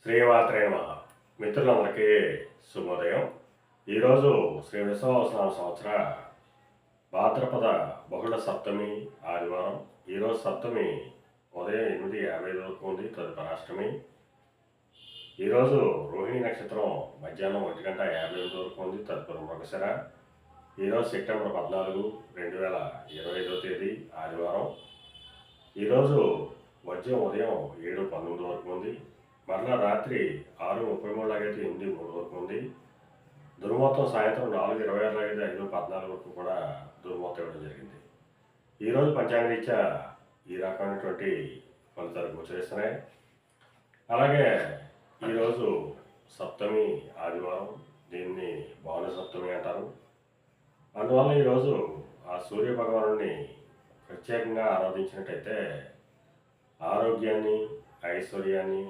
శ్రీమాత్రే నమః. మిత్రులందరికీ శుభోదయం. ఈరోజు శ్రీ విశ్వావసనామ సంవత్సర భాద్రపద బహుళ సప్తమి ఆదివారం. ఈరోజు సప్తమి ఉదయం 8:50 వరకు ఉంది. తదుపరి అష్టమి. ఈరోజు రోహిణి నక్షత్రం మధ్యాహ్నం 1:58 వరకు ఉంది. తదుపరి మృగశిర. ఈరోజు సెప్టెంబర్ 14, 2025 తేదీ ఆదివారం. ఈరోజు వజ్రం ఉదయం 7:19 వరకు ఉంది. మరలా రాత్రి 6:33 లాగైతే 8:03 వరకు ఉంది. దుర్ముహూర్తం సాయంత్రం 4:26 లాగైతే 5:14 వరకు కూడా దుర్ముహూర్తం ఇవ్వడం జరిగింది. ఈరోజు పంచాంగరీత్యా ఈ రకమైనటువంటి ఫలితాలు గోచరిస్తున్నాయి. అలాగే ఈరోజు సప్తమి ఆదివారం, దీన్ని భాను సప్తమి అంటారు. అందువల్ల ఈరోజు ఆ సూర్య భగవానుడిని ప్రత్యేకంగా ఆరాధించినట్టయితే ఆరోగ్యాన్ని, ఐశ్వర్యాన్ని,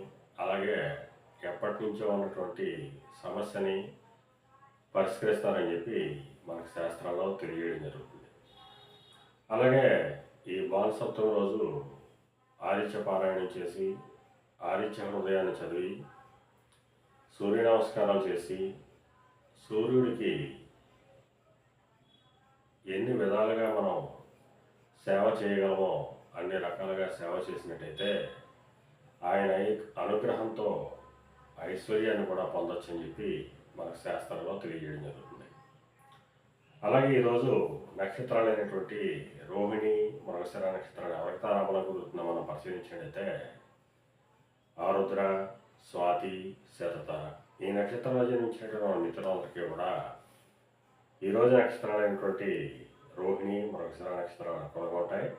అలాగే ఎప్పటి నుంచో ఉన్నటువంటి సమస్యని పరిష్కరిస్తారని చెప్పి మనకు శాస్త్రాల్లో తెలియజేయడం జరుగుతుంది. అలాగే ఈ భాను సప్తమి రోజు ఆదిత్య పారాయణం చేసి, ఆదిత్య హృదయాన్ని చదివి, సూర్య నమస్కారాలు చేసి, సూర్యుడికి ఎన్ని విధాలుగా మనం సేవ చేయగలమో అన్ని రకాలుగా సేవ చేసినట్టయితే ఆయన అనుగ్రహంతో ఐశ్వర్యాన్ని కూడా పొందొచ్చని చెప్పి మనకు శాస్త్రంలో తెలియజేయడం జరుగుతుంది. అలాగే ఈరోజు నక్షత్రాలైనటువంటి రోహిణి, మృగశిర నక్షత్రాలు ఎవరికి తారాబలం కుదురుతుందో మనం పరిశీలించినట్టయితే ఆరుద్ర, స్వాతి, శతతార ఈ నక్షత్రంలో జన్మించినటువంటి మిత్రులందరికీ కూడా ఈరోజు నక్షత్రాలైనటువంటి రోహిణి, మృగశిర నక్షత్రాలు అనుకూలంగా ఉంటాయి.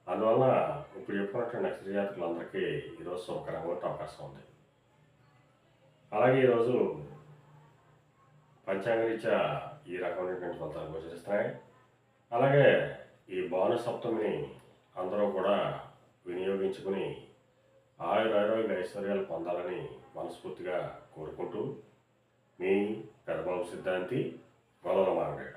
అందువల్ల ఇప్పుడు చెప్పుకున్నటువంటి నక్షత్ర జాతకులందరికీ ఈరోజు శుభకరంగా ఉండే అవకాశం ఉంది. అలాగే ఈరోజు పంచాంగరీత్యా ఈ రకమైనటువంటి ఫలితాలు గోచరిస్తున్నాయి. అలాగే ఈ భాను సప్తమిని అందరూ కూడా వినియోగించుకుని ఆరోగ్య ఐశ్వర్యాలు పొందాలని మనస్ఫూర్తిగా కోరుకుంటూ మీ పెద్దబాబు సిద్ధాంతి గొల్లల మారగ.